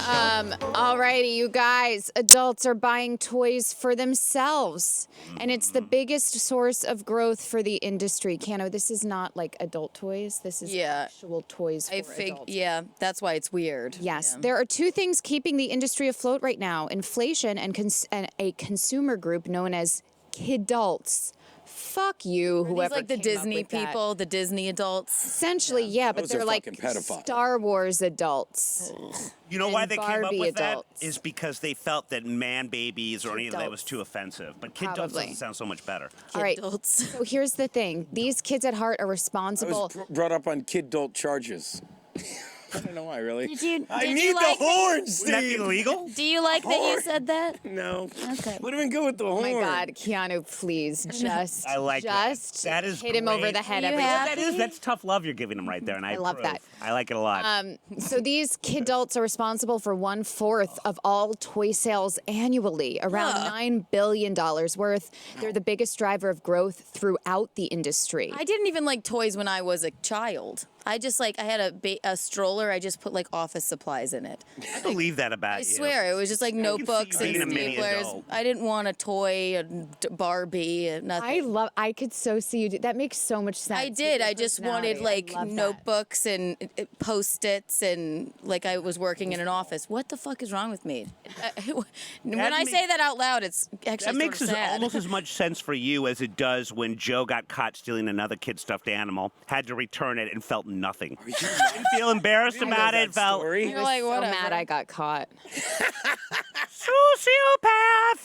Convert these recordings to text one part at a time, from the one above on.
Alrighty, you guys. Adults are buying toys for themselves, and it's the biggest source of growth for the industry. Keanu, this is not like adult toys. This is actual toys for adults. Yeah, that's why it's weird. Yes, there are two things keeping the industry afloat right now: inflation and a consumer group known as kidults. Fuck you, whoever. Like the came Disney up with people, that. the Disney adults. Essentially, yeah, but Those they're are like fucking pedophiles. Star Wars adults. You know why and they came up Barbie with adults. that? Is because they felt that man babies or any of that was too offensive. But kid adults Probably. doesn't sound so much better. All right. Adults. So here's the thing: these kids at heart are I responsible. was brought up on kid-dolt charges. I don't know why, really. I need the horns, Would that be Steve. illegal? Do you like that you said that? No. Okay. What do we go with the horn? Oh my God, Keanu, please, just, I like that. just That is hit him over great. the head You every have- time. That's tough love you're giving them right there, and I love approve. that. I like it a lot. So these kidults are responsible for 1/4 of all toy sales annually, around $9 billion worth. They're the biggest driver of growth throughout the industry. I didn't even like toys when I was a child. I just I had a stroller. I just put like office supplies in it. I believe that about I you. swear it was just like can see notebooks you and being a mini staplers. adult. I didn't want a toy, a Barbie, nothing. I could so see you do that. Makes so much sense. I with did. your I just wanted personality. like I love that. notebooks and Post-its and like I was working in an office. What the fuck is wrong with me? When I say that out loud, it's actually That makes sort of sad. almost as much sense for you as it does when Joe got caught stealing another kid's stuffed animal, had to return it, and felt nothing. Didn't feel embarrassed about it. Felt Story? You're like, So whatever. mad I got caught.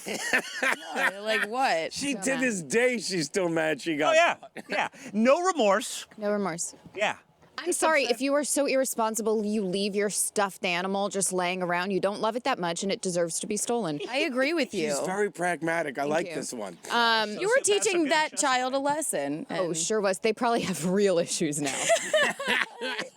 sociopath. Like what? She to this day, she's still mad she got. Oh yeah, yeah. No remorse. No remorse. Yeah. I'm sorry, if you are so irresponsible, you leave your stuffed animal just laying around. You don't love it that much, and it deserves to be stolen. I agree with you. She's very pragmatic. I like you. this one. You were teaching that child a lesson. Oh, sure was. They probably have real issues now.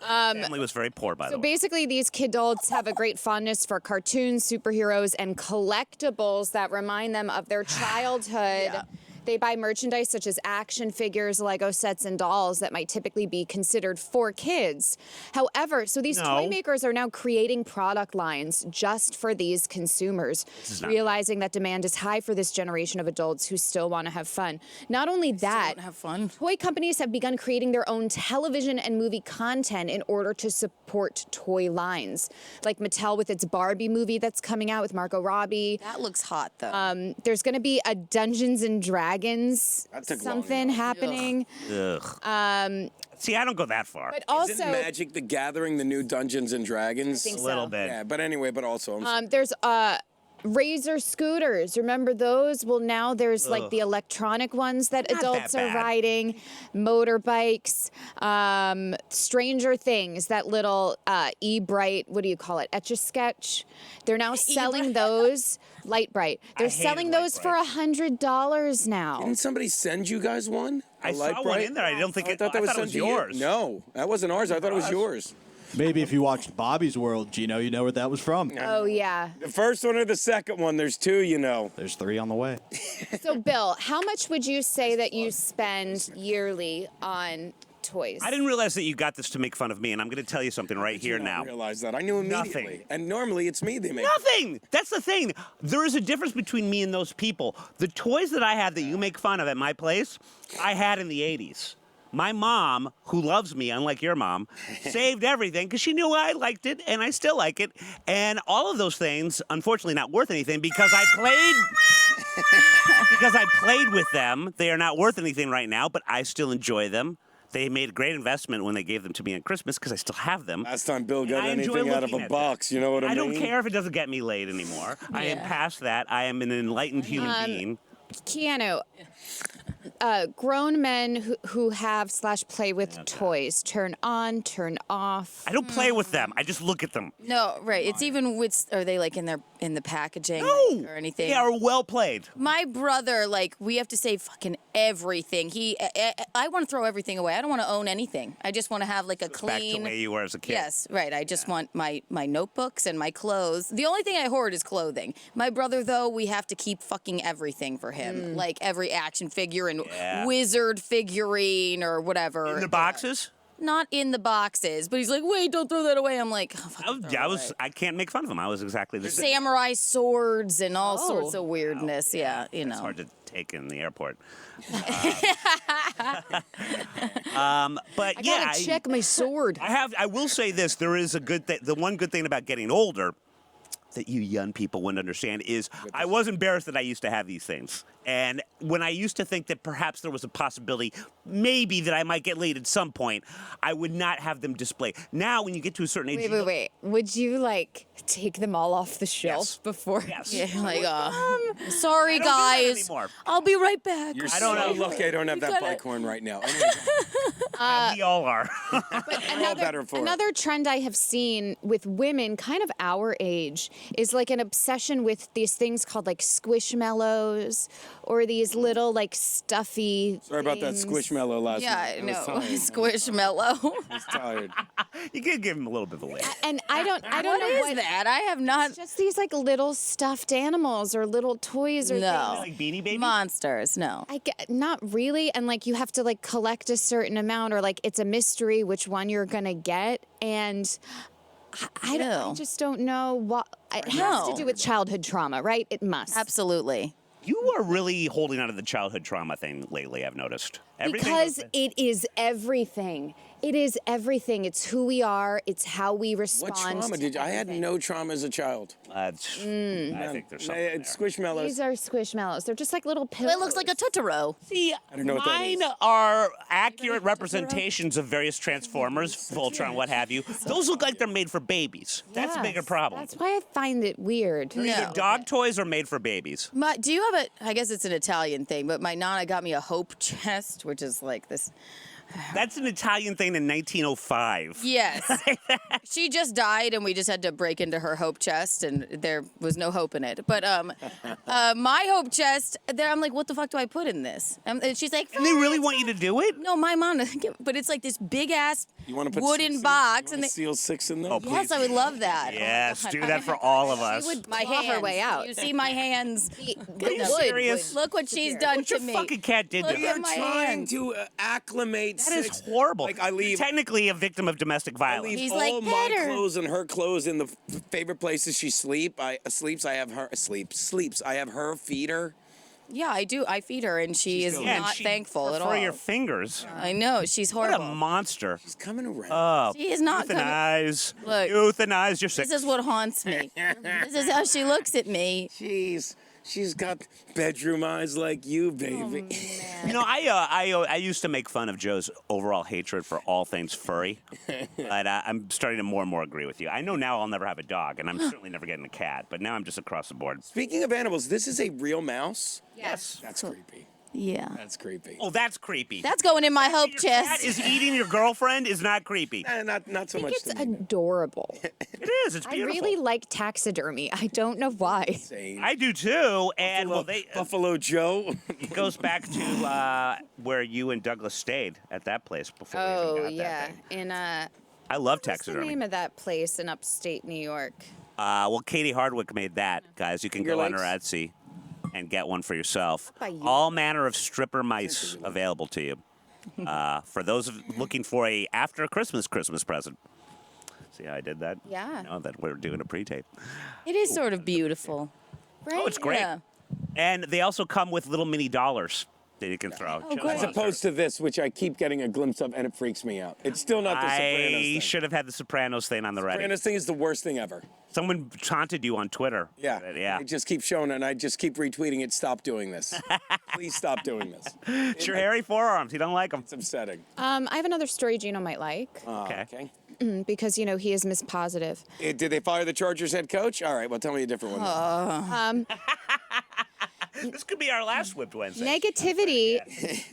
Family was very poor, by So the way. basically, these kidults have a great fondness for cartoons, superheroes, and collectibles that remind them of their childhood. Yeah. They buy merchandise such as action figures, Lego sets, and dolls that might typically be considered for kids. However, so these toy makers are now creating product lines just for these consumers, realizing that demand is high for this generation of adults who still want to have fun. Not only that, Have fun. toy companies have begun creating their own television and movie content in order to support toy lines. Like Mattel with its Barbie movie that's coming out with Margot Robbie. That looks hot though. There's going to be a Dungeons and Dragons That took long something enough. happening. Ugh. See, I don't go that far. But also, Isn't Magic the Gathering the new Dungeons and Dragons? think A little so. bit. Yeah, but anyway, but also, there's Razor scooters. Remember those? Well, now there's like the electronic ones that Not adults that are bad. riding, motorbikes, Stranger Things, that little E-Bright, what do you call it? Etch-a-Sketch. They're now selling those. Light Bright. They're hated selling those for $100 now. didn't somebody send you guys one? I A saw Light one Bright? in there. I don't think I it. thought that was it sent was to you. yours. No, that wasn't ours. I thought it was yours. Maybe if you watched Bobby's World, Geno, you know where that was from. Oh, yeah. The first one or the second one? There's two, you know. There's 3 on the way. So, Bill, how much would you say that you spend yearly on toys? I didn't realize that you got this to make fun of me, and I'm going to tell you something right here I now. realized that. I knew immediately. Nothing. And normally it's me they make. Nothing. That's the thing. There is a difference between me and those people. The toys that I have that you make fun of at my place, I had in the 80s. My mom, who loves me, unlike your mom, saved everything because she knew I liked it, and I still like it. And all of those things, unfortunately, not worth anything because I played with them. They are not worth anything right now, but I still enjoy them. They made a great investment when they gave them to me on Christmas because I still have them. Last time Bill got I enjoy anything out of looking a at box, you know what I mean? I don't care if it doesn't get me laid anymore. I am past that. I am an enlightened human being. Keanu, grown men who have / play with toys, turn on, turn off. I don't play with them. I just look at them. No, right. It's even with. Are they like in the packaging No, or anything? they are well played. My brother, like, we have to save fucking everything. I want to throw everything away. I don't want to own anything. I just want to have like a Back to clean. the way you were as a kid. Yes, right. I just want my notebooks and my clothes. The only thing I hoard is clothing. My brother, though, we have to keep fucking everything for him. Like every action figure and wizard figurine or whatever. In the boxes? not in the boxes, but he's like, wait, don't throw that away. I'm like, oh, fucking throw it away. I can't make fun of him. I was exactly the same. Samurai swords and all sorts Oh. of weirdness. Yeah, you It's know. hard to take in the airport. But I yeah, gotta check my sword. I will say this: there is a good thing. The one good thing about getting older that you young people wouldn't understand is I was embarrassed that I used to have these things. And when I used to think that perhaps there was a possibility, maybe that I might get laid at some point, I would not have them displayed. Now, when you get to a certain age, Wait. Would you like take them all off the shelf Yes. before? Yes. Yeah, like, sorry, I don't do that guys. anymore. I'll be right back. You're I don't so know. lucky I don't have that gotta- bike horn right now. we all are. We're all better for it. Another trend I have seen with women, kind of our age, is like an obsession with these things called like squishmallows or these little like stuffy. Sorry about that things. squishmallow last Yeah, night. I know. I was tired. Squishmallow. I was tired. You could give him a little bit of a wait. And I don't What know is what. that? I have not. Just these like little stuffed animals or little toys or No. things. Like Beanie Baby? Monsters, no. Not really, and like you have to like collect a certain amount, or like it's a mystery which one you're gonna get, and I Ew. just don't know what. It has No. to do with childhood trauma, right? It must. Absolutely. You are really holding on to the childhood trauma thing lately, I've noticed. Everything Because else- it is everything. It is everything. It's who we are. It's how we respond. What trauma to did you? I had everything. no trauma as a child. I think there's something there. Squishmallows. These are squishmallows. They're just like little pillows. It looks like a Totoro. See, don't know what that mine is. are accurate representations of various Transformers, Voltron, what have you. Those look like they're made for babies. That's a bigger Yes, problem. That's why I find it weird. No. Either dog toys are made for babies. Do you have I guess it's an Italian thing, but my Nana got me a hope chest, which is like this. That's an Italian thing in 1905. Yes. She just died, and we just had to break into her hope chest, and there was no hope in it. But my hope chest, there I'm like, what the fuck do I put in this? And she's like, And they really want you to do it? no, my mom doesn't give, but it's like this big ass You want to put wooden 6 box, in? and You wanna seal 6 in there? Oh, yes, I would love that. Oh my Yes, God. do that for all of us. My claw her hands. way out. You see my hands? Are you Wood. serious? Look what she's done What to your me. fucking cat did to Look you? at You're my trying hands. to acclimate. That is 6 horrible. Like I leave. Technically a victim of domestic I violence. leave He's all like, my "Pet her." clothes and her clothes in the favorite places she sleeps. I have her sleeps. I have her feed her. Yeah, I do. I feed her, and she is Yeah, and not she thankful at prefer all. your fingers. I know. She's What a horrible. monster. She's coming around. Oh, She is not coming. euthanize. Look. Euthanize your sick. This is what haunts me. This is how she looks at me. She's got bedroom eyes like you, baby. You know, I used to make fun of Joe's overall hatred for all things furry, but I'm starting to more and more agree with you. I know now I'll never have a dog, and I'm certainly never getting a cat, but now I'm just across the board. Speaking of animals, this is a real mouse. Yes. That's creepy. Yeah. That's creepy. Oh, that's creepy. That's going in my hope Your cat chest. is eating your girlfriend is not creepy. Not so I much think it's to me. adorable. It is. It's I beautiful. really like taxidermy. I don't know why. Insane. I do too, and well, Buffalo Joe. it goes back to where you and Douglas stayed at that place before. we even got that thing. In I love what's the taxidermy. name of that place in upstate New York? Well, Katie Hardwick made that, guys. You can Finger go on her Lakes? Etsy and get one for yourself. By you. All manner of stripper mice available to you. For those looking for a after Christmas present. See how I did that? Yeah. You know that we're doing a pre-tape. It is sort of beautiful. Right? Oh, it's great. Yeah. And they also come with little mini dollars that you can throw. Oh, great. As opposed to this, which I keep getting a glimpse of, and it freaks me out. It's still not the Sopranos I thing. should have had the Sopranos thing on the ready. Sopranos thing is the worst thing ever. Someone taunted you on Twitter. Yeah. Yeah. It just keeps showing, and I just keep retweeting it. Stop doing this. Please stop doing this. It's your hairy forearms. You don't like them. It's upsetting. I have another story Geno might like Okay. because, you know, he is Miss Positive. Did they fire the Chargers head coach? All right, well, tell me a different one. This could be our last Whipped Wednesday.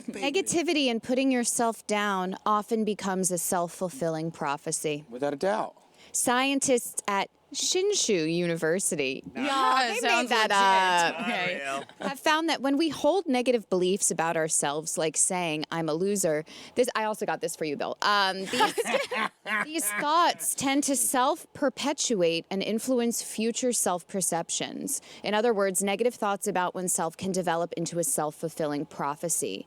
Negativity and putting yourself down often becomes a self-fulfilling prophecy. Without a doubt. Scientists at Shinshu University, Yeah, they sounds made that legit. up, Okay. have found that when we hold negative beliefs about ourselves, like saying "I'm a loser," I also got this for you, Bill. These thoughts tend to self-perpetuate and influence future self-perceptions. In other words, negative thoughts about oneself can develop into a self-fulfilling prophecy.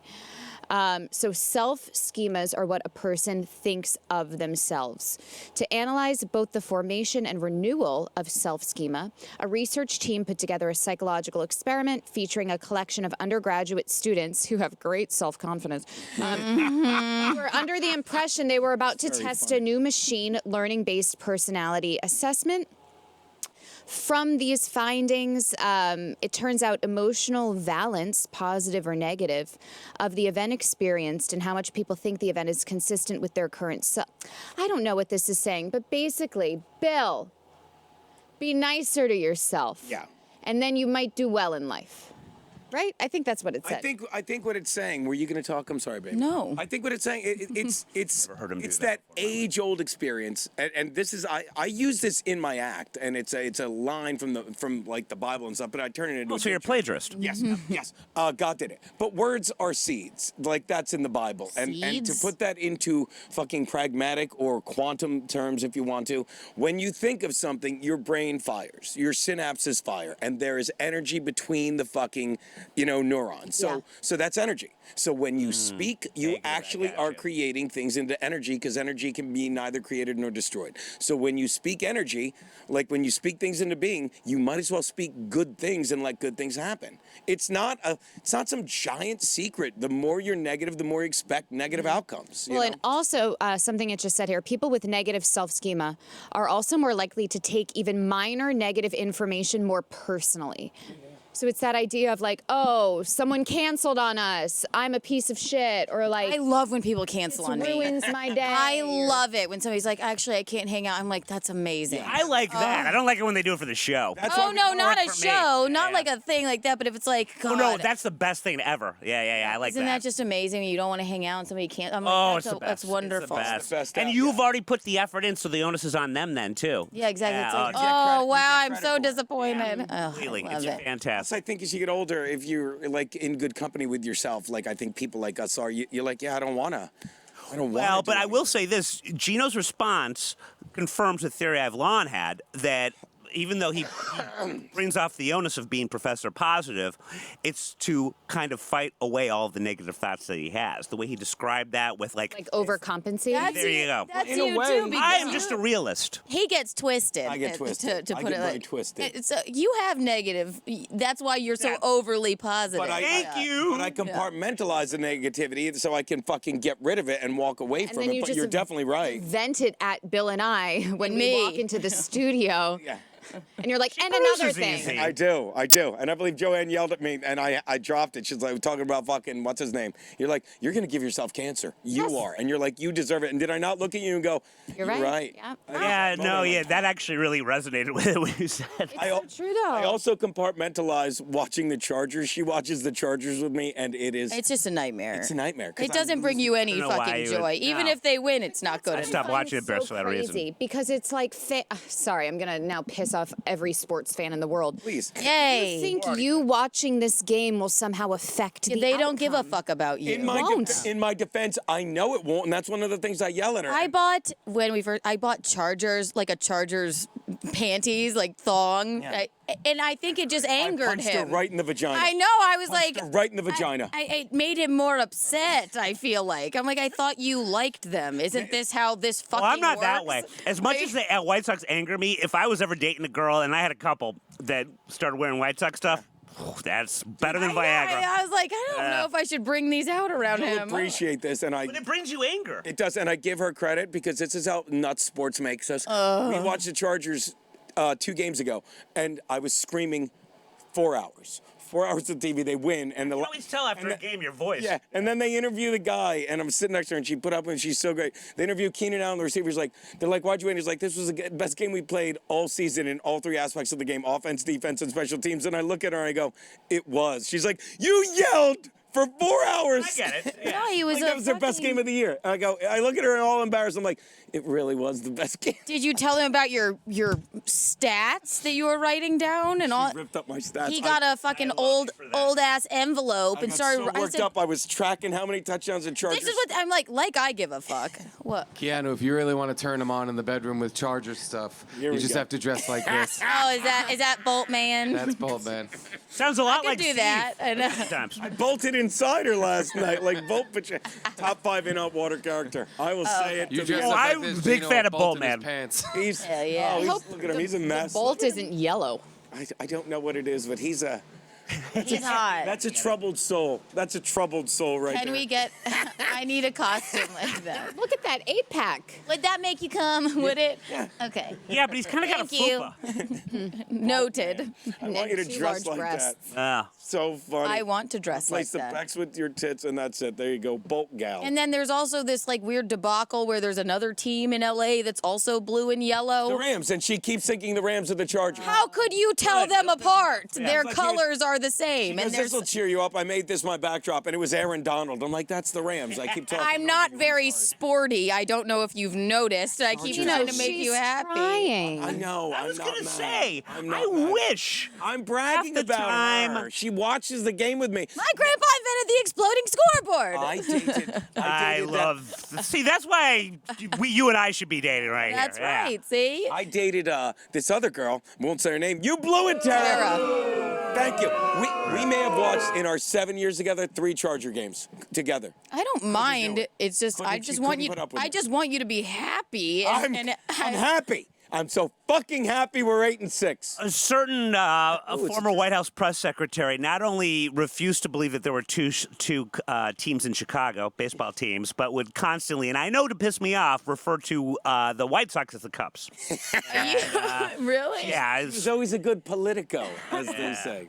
So self-schemas are what a person thinks of themselves. To analyze both the formation and renewal of self-schema, a research team put together a psychological experiment featuring a collection of undergraduate students who have great self-confidence. Who were under the impression they were about to test a new machine learning-based personality assessment. From these findings, it turns out emotional valence, positive or negative, of the event experienced and how much people think the event is consistent with their current self. I don't know what this is saying, but basically, Bill, be nicer to yourself. Yeah. And then you might do well in life. Right? I think that's what it said. I think what it's saying. Were you going to talk? I'm sorry, baby. No. I think what it's saying. It's Never heard him do it's that that age-old experience, and this is I use this in my act, and it's a line from like the Bible and stuff, but I turn it into. Oh, so you're a plagiarist. Yes, yes. God did it. But words are seeds, like that's in the Bible, and to Seeds? put that into fucking pragmatic or quantum terms, if you want to, when you think of something, your brain fires, your synapses fire, and there is energy between the fucking neurons. So that's energy. So when you speak, you actually are creating things into energy, because energy can be neither created nor destroyed. So when you speak energy, like when you speak things into being, you might as well speak good things and let good things happen. It's not some giant secret. The more you're negative, the more you expect negative outcomes. Well, and also something it just said here, people with negative self-schema are also more likely to take even minor negative information more personally. So it's that idea of like, oh, someone canceled on us. I'm a piece of shit. Or like, I love when people cancel on me. ruins my day. I love it when somebody's like, actually, I can't hang out. I'm like, that's amazing. I like that. I don't like it when they do it for the show. Oh, no, not a for me. show. Not Yeah. like a thing like that. But if it's like, God, Oh, no, that's the best thing ever. Yeah, I like isn't that just amazing? You don't want to hang out and somebody can't. I'm like, Oh, that's, it's the best. that's wonderful. It's the best. Best And out, you've already put the effort in, so the onus is on them then, too. Yeah, exactly. It's like, credit- oh, you wow, get I'm credit so for it. disappointed. Oh, Completely. I love It's it. fantastic. I think as you get older, if you're like in good company with yourself, like I think people like us are, you're like, yeah, I don't want to. Well, but I will say this. Geno's response confirms a theory I've long had, that even though he brings off the onus of being Professor Positive, it's to kind of fight away all of the negative thoughts that he has. The way he described that with like overcompensate. That's There you go. That's In a you way, too. I because I am just a realist. He gets twisted. I get twisted. To I put get it very like, twisted. So you have negative. That's why you're so overly positive. But Thank you. But I compartmentalize the negativity so I can fucking get rid of it and walk away from then it. you But just you're definitely right. Vent it at Bill and I when we me. walk into the studio. Yeah. And you're like, and bruises another thing. easy. I do. And I believe Joanne yelled at me, and I dropped it. She's like, talking about fucking, what's his name? You're like, you're going to give yourself cancer. You Yes. are. And you're like, you deserve it. And did I not look at you and go, You're right. Yeah. Yeah, no, yeah, that actually really resonated with it when you said that. I, So true though. I also compartmentalize watching the Chargers. She watches the Chargers with me, and It's just a nightmare. it's a nightmare. 'cause It doesn't bring you any I don't know why fucking you would- joy. Even no. if they win, it's not good. I enough. stopped watching the Bears so for that crazy reason. because it's like, sorry, I'm gonna now piss off every sports fan in the world. Please. Yay. You think you watching this game will somehow affect the They don't give a outcome. fuck about you. In my defense, I know it won't, and that's one of the things I yell at her. I bought I bought Chargers, like a Chargers panties, like thong, and I think it just I angered punched him. her right in the vagina. I know. I was Punched like, her right in the vagina. It made him more upset. I feel like I'm like, I thought you liked them. Isn't this how this fucking Well, I'm not that works? way. As much as the White Sox anger me, if I was ever dating a girl and I had a couple that started wearing White Sox stuff, that's better than I know, Viagra. I was like, I don't know if I should bring these out around I him. appreciate this, and But it brings you anger. it does, and I give her credit because this is how nuts sports makes us. We watched the Chargers 2 games ago, and I was screaming 4 hours. 4 hours of TV, they win, and You can always tell after a game your voice. Yeah, and then they interview the guy, and I'm sitting next to her, and she put up, and she's so great. They interview Keanu Allen, the receiver's like, they're like, why'd you win? He's like, this was the best game we played all season in all 3 aspects of the game, offense, defense, and special teams. And I look at her, and I go, it was. She's like, you yelled for 4 hours. I get it. Yeah. No, he was Like that was their best game of the year. And I look at her and all embarrassed. I'm like, it really was the best game. Did you tell him about your stats that you were writing down and all? She ripped up my stats. He got a fucking old ass envelope I and got started. so I worked said, up. I was tracking how many touchdowns and Chargers. this is what I'm like I give a fuck. What? Keanu, if you really want to turn him on in the bedroom with Charger stuff, Here you we just go. have to dress like this. Oh, is that Bolt Man? That's bold, man. Sounds a lot I could like do Steve. that. I know. Sometimes. I bolted Insider last night. Like Bolt, top 5 in-out water character. I will say it. You to dressed the- up I'm like this, a big Geno, fan with of Bolt, in his man. pants. He's, Hell yeah. oh, I hope look at him. He's a mess. Bolt isn't yellow. I don't know what it is, but he's a. He's hot. That's a troubled soul. That's a troubled soul right Can there. we get? I need a costume like that. Look at that 8-pack. Would that make you come? Would it? Okay. Yeah, but he's kind of got a Thank you. fupa. Noted. I want you to Too dress large like breasts. that. So funny. I want to dress like Place the that. pecs with your tits, and that's it. There you go, Bolt gal. And then there's also this like weird debacle where there's another team in LA that's also blue and yellow. the Rams, and she keeps thinking the Rams are the Chargers. How could you tell them apart? Their It's like colors are the same. Because this will cheer you up. I made this my backdrop, and it was Aaron Donald. I'm like, that's the Rams. I keep talking. I'm not very sporty. I don't know if you've noticed. I keep trying to make She's you happy. trying. I know. I was I'm going not to mad. say, I'm not I mad. wish. I'm bragging half the about time- her. She watches the game with me. My grandpa invented the exploding scoreboard. I dated. I dated love. See, that's why you and I should be dating right That's here. Yeah. right. See? I dated this other girl. Won't say her name. You blew it, Tara. Tara. Thank you. We may have watched in our 7 years together 3 Charger games together. I don't mind. It's just I Couldn't- just she want couldn't you. put up with I it. just want you to be happy. I'm happy. I'm so fucking happy we're 8-6. A certain a former White House press secretary not only refused to believe that there were two teams in Chicago, baseball teams, but would constantly, and I know to piss me off, refer to the White Sox as the Cubs. Really? Yeah, He's always a good politico, as they say.